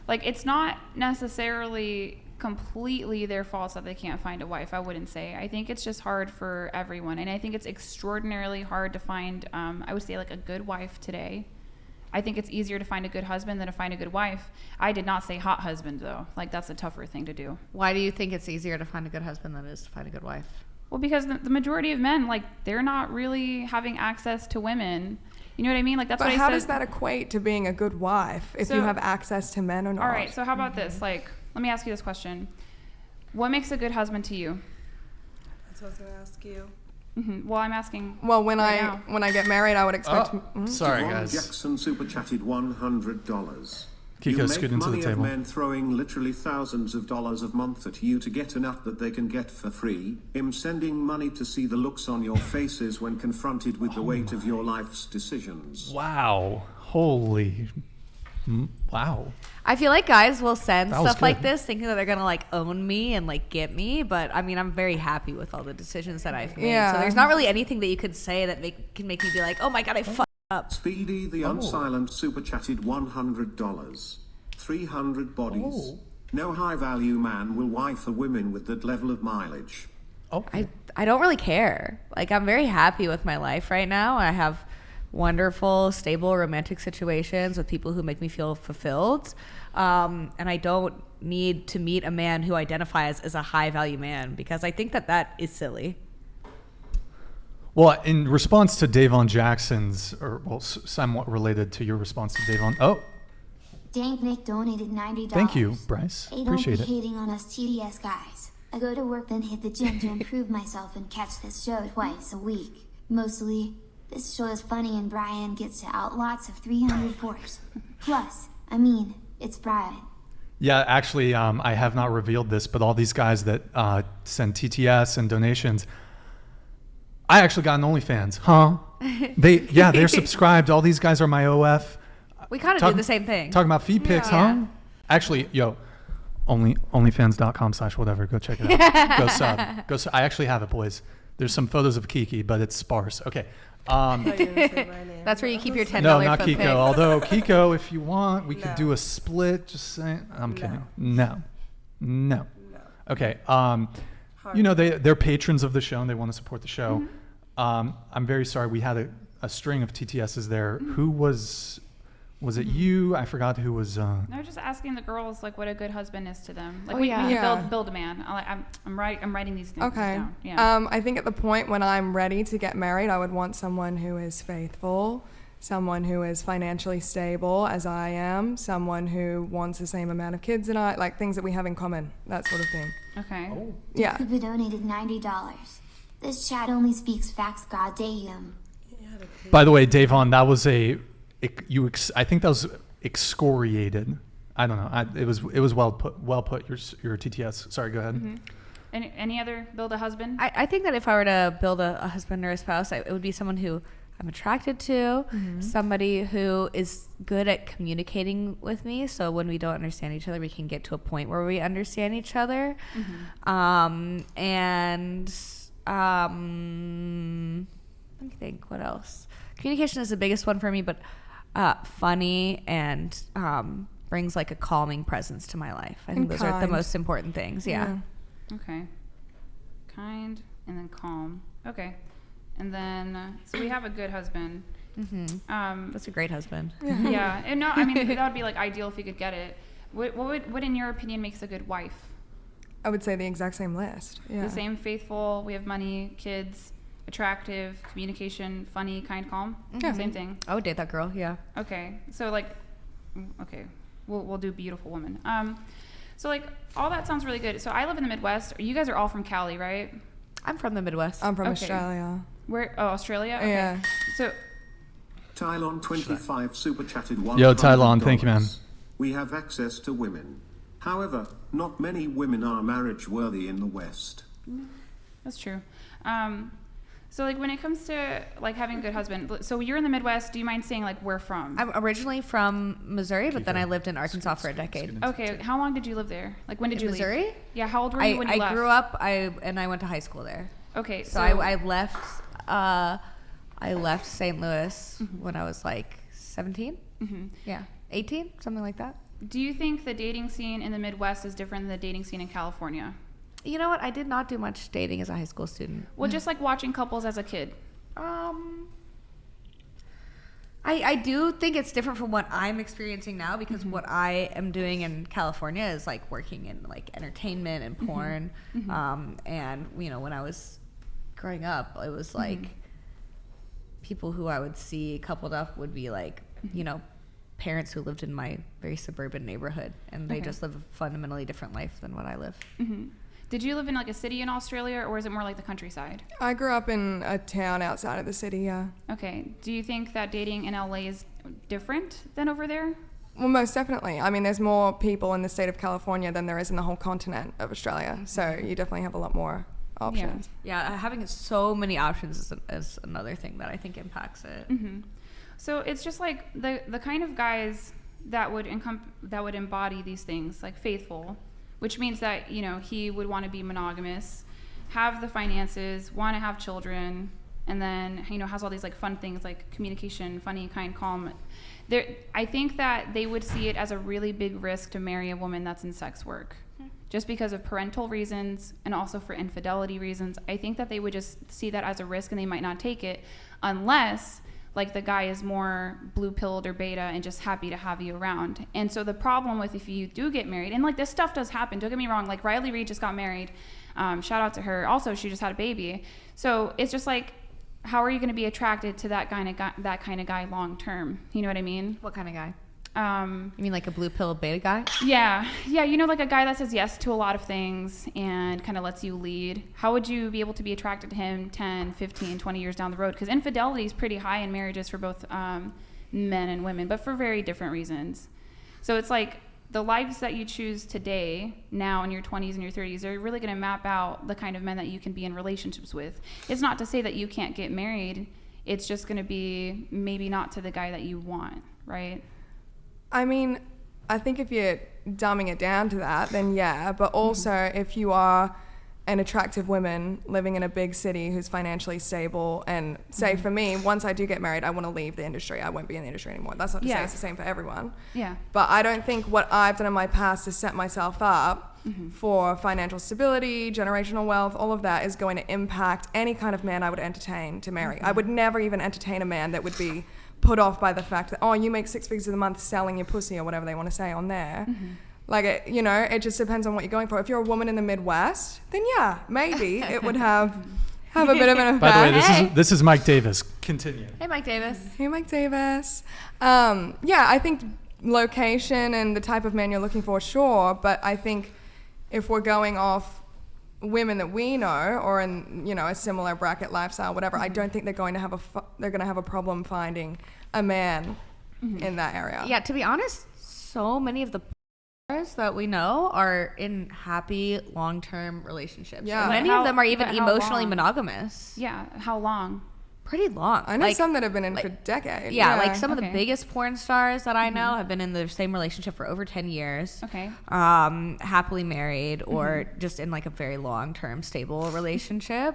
like, it's not necessarily completely their fault that they can't find a wife. I wouldn't say. I think it's just hard for everyone, and I think it's extraordinarily hard to find, I would say, like, a good wife today. I think it's easier to find a good husband than to find a good wife. I did not say hot husband, though. Like, that's a tougher thing to do. Why do you think it's easier to find a good husband than it is to find a good wife? Well, because the majority of men, like, they're not really having access to women. You know what I mean? Like, that's what I said. But how does that equate to being a good wife if you have access to men or not? All right, so how about this? Like, let me ask you this question. What makes a good husband to you? That's what I was going to ask you. Well, I'm asking. Well, when I get married, I would expect. Sorry, guys. Jackson super chatted $100. Kiko, scoot into the You make money table. of men throwing literally thousands of dollars a month at you to get a nut that they can get for free. Him sending money to see the looks on your faces when confronted with the weight of your life's decisions. Wow. Holy. Wow. I feel like guys will send That was stuff like good. this thinking that they're going to like own me and like get me. But I mean, I'm very happy with all the decisions that I've made. Yeah. So there's not really anything that you could say that can make me be like, oh my God, I fucked up. Speedy the unsilent super chatted $100. 300 bodies. No high value man will wife a woman with that level of mileage. I don't really care. Like, I'm very happy with my life right now. I have wonderful, stable, romantic situations with people who make me feel fulfilled. And I don't need to meet a man who identifies as a high value man because I think that is silly. Well, in response to Davon Jackson's, or well, somewhat related to your response to Davon. Oh, Dank Nick donated $90. thank you, Bryce. Hey, Appreciate don't be it. hating on us TDS guys. I go to work then hit the gym to improve myself and catch this show twice a week. Mostly, this show is funny and Brian gets to out lots of 300 forks. Plus, I mean, it's Brian. Yeah, actually, I have not revealed this, but all these guys that send TTS and donations, I actually got an OnlyFans. Huh? They're subscribed. All these guys are my OF. We kind of do the same thing. Talking about feed pics, huh? Actually, onlyfans.com/whatever. Go check it out. Go sub. I actually have it, boys. There's some photos of Kiki, but it's sparse. Okay. That's where you keep your $10 No, not foot Kiko. pics. Although Kiko, if you want, we could do a split. Just saying. I'm kidding. No. Okay. You know, they're patrons of the show and they want to support the show. I'm very sorry. We had a string of TTSs there. Who was it you? I forgot who was. I was just asking the girls like what a good husband is to them. Like we build a man. I'm writing these things down. Yeah. I think at the point when I'm ready to get married, I would want someone who is faithful, someone who is financially stable as I am, someone who wants the same amount of kids and I, like things that we have in common, that sort of thing. Okay. Yeah. Kuba donated $90. This chat only speaks facts, goddamn. By the way, Davon, that was I think that was excoriated. I don't know. It was well put. Your TTS. Sorry, go ahead. Any other build a husband? I think that if I were to build a husband or a spouse, it would be someone who I'm attracted to, somebody who is good at communicating with me. So when we don't understand each other, we can get to a point where we understand each other. Let me think, what else? Communication is the biggest one for me, but funny and brings like a calming presence to my life. I think those are the most important things. Yeah. Okay. Kind and then calm. Okay. And then, so we have a good husband. That's a great husband. Yeah. And no, I mean, that would be like ideal if you could get it. What in your opinion makes a good wife? I would say the exact same list. Yeah. The same, faithful, we have money, kids, attractive, communication, funny, kind, calm. Same thing. I would date that girl. Yeah. Okay. So like, okay, we'll do beautiful woman. So like all that sounds really good. So I live in the Midwest. You guys are all from Cali, right? I'm from the Midwest. I'm from Australia. Where? Oh, Australia. Okay. Yeah. So. Tylon 25 super chatted $100. Yo, Tylon, thank you, man. We have access to women. However, not many women are marriage worthy in the West. That's true. So like when it comes to like having a good husband, so you're in the Midwest. Do you mind saying like where from? I'm originally from Missouri, but then I lived in Arkansas for a decade. Okay. How long did you live there? Like when did you Missouri? leave? Yeah. How old were you when you left? I grew up. I went to high school there. Okay. So I left. I left St. Louis when I was like 17. Yeah, 18, something like that. Do you think the dating scene in the Midwest is different than the dating scene in California? You know what? I did not do much dating as a high school student. Well, just like watching couples as a kid. I do think it's different from what I'm experiencing now, because what I am doing in California is like working in like entertainment and porn. And you know, when I was growing up, it was like people who I would see coupled up would be like, you know, parents who lived in my very suburban neighborhood, and they just live a fundamentally different life than what I live. Did you live in like a city in Australia, or is it more like the countryside? I grew up in a town outside of the city, yeah. Okay. Do you think that dating in LA is different than over there? Well, most definitely. I mean, there's more people in the state of California than there is in the whole continent of Australia. So you definitely have a lot more options. Yeah, having so many options is another thing that I think impacts it. So it's just like the kind of guys that would embody these things, like faithful, which means that, you know, he would want to be monogamous, have the finances, want to have children, and then, you know, has all these like fun things like communication, funny, kind, calm. I think that they would see it as a really big risk to marry a woman that's in sex work, just because of parental reasons and also for infidelity reasons. I think that they would just see that as a risk, and they might not take it unless like the guy is more blue-pilled or beta and just happy to have you around. And so the problem with if you do get married, and like this stuff does happen, don't get me wrong, like Riley Reid just got married. Shout out to her. Also, she just had a baby. So it's just like, how are you going to be attracted to that kind of guy long term? You know what I mean? What kind of guy? You mean like a blue pill beta guy? Yeah, you know, like a guy that says yes to a lot of things and kind of lets you lead. How would you be able to be attracted to him 10, 15, 20 years down the road? Because infidelity is pretty high in marriages for both men and women, but for very different reasons. So it's like the lives that you choose today, now in your 20s and your 30s, are really going to map out the kind of men that you can be in relationships with. It's not to say that you can't get married. It's just going to be maybe not to the guy that you want, right? I mean, I think if you're dumbing it down to that, then yeah. But also, if you are an attractive woman living in a big city who's financially stable, and say for me, once I do get married, I want to leave the industry. I won't be in the industry anymore. That's not to say it's the same for everyone. Yeah. But I don't think what I've done in my past to set myself up for financial stability, generational wealth, all of that is going to impact any kind of man I would entertain to marry. I would never even entertain a man that would be put off by the fact that, oh, you make 6 figures a month selling your pussy or whatever they want to say on there. Like, it just depends on what you're going for. If you're a woman in the Midwest, then yeah, maybe it would have a bit of an effect. By the way, this is Mike Davis. Continue. Hey, Mike Davis. Hey, Mike Davis. Yeah, I think location and the type of man you're looking for, sure. But I think if we're going off women that we know, or in, you know, a similar bracket lifestyle, whatever, I don't think they're going to have a problem finding a man in that area. Yeah, to be honest, so many of the partners that we know are in happy long-term relationships. Yeah. And But many of them are even emotionally monogamous. Yeah. How long? Pretty long. I know some that have been in for decades. Yeah, like some of the Okay. biggest porn stars that I know have been in the same relationship for over 10 years. Okay. Happily married, or just in like a very long-term stable relationship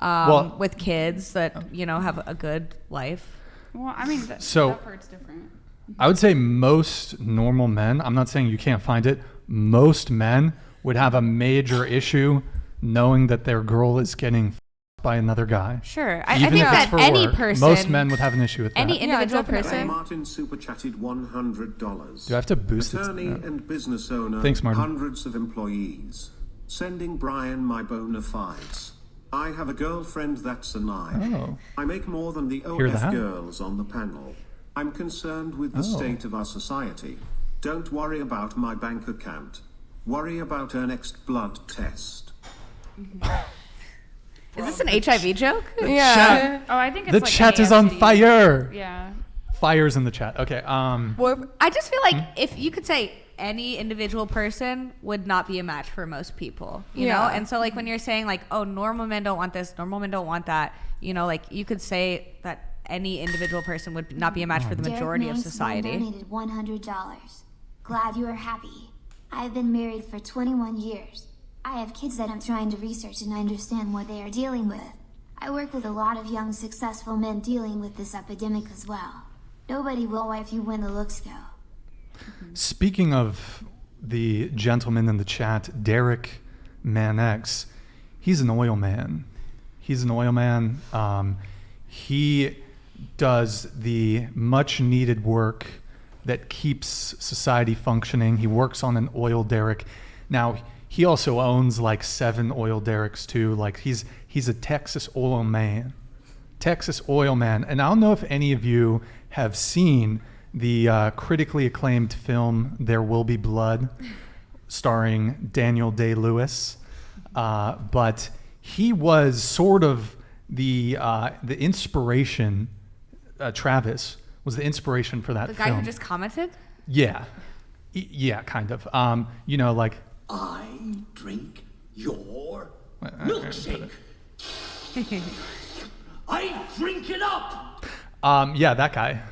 with kids that, you know, have a good life. Well, I mean, that part's different. I would say most normal men, I'm not saying you can't find it, most men would have a major issue knowing that their girl is getting by another guy. Sure. I Even think if it's that for any work, person, most men would have an issue with that. any individual definitely. person. Martin super chatted $100. Do I have to boost it? Attorney and business owner. Thanks, Martin. Hundreds of employees. Sending Brian my bona fides. I have a girlfriend that's a 9. Oh. I make more than the Hear OF that? girls on the panel. I'm concerned with the state of our society. Don't worry about my bank account. Worry about her next blood test. Is this an HIV joke? Yeah. Oh, I think it's The like chat is on ASD. fire. Yeah. Fire's in the chat. Okay. Well, I just feel like if you could say any individual person would not be a match for most people, you know? Yeah. And so like when you're saying like, oh, normal men don't want this, normal men don't want that, you know, like you could say that any individual person would not be a match for the majority Derek of Manson society. donated $100. Glad you are happy. I've been married for 21 years. I have kids that I'm trying to research and understand what they are dealing with. I work with a lot of young, successful men dealing with this epidemic as well. Nobody will wife you when the looks go. Speaking of the gentleman in the chat, Derek ManX, he's an oil man. He's an oil man. He does the much needed work that keeps society functioning. He works on an oil derrick. Now, he also owns like 7 oil derricks too. Like he's a Texas oil man. Texas oil man. And I don't know if any of you have seen the critically acclaimed film There Will Be Blood, starring Daniel Day-Lewis. But he was sort of the inspiration. Travis was the inspiration for that The film. guy who just commented? Yeah. Yeah, kind of. Like... I drink your milkshake. I drink it up. Yeah, that guy.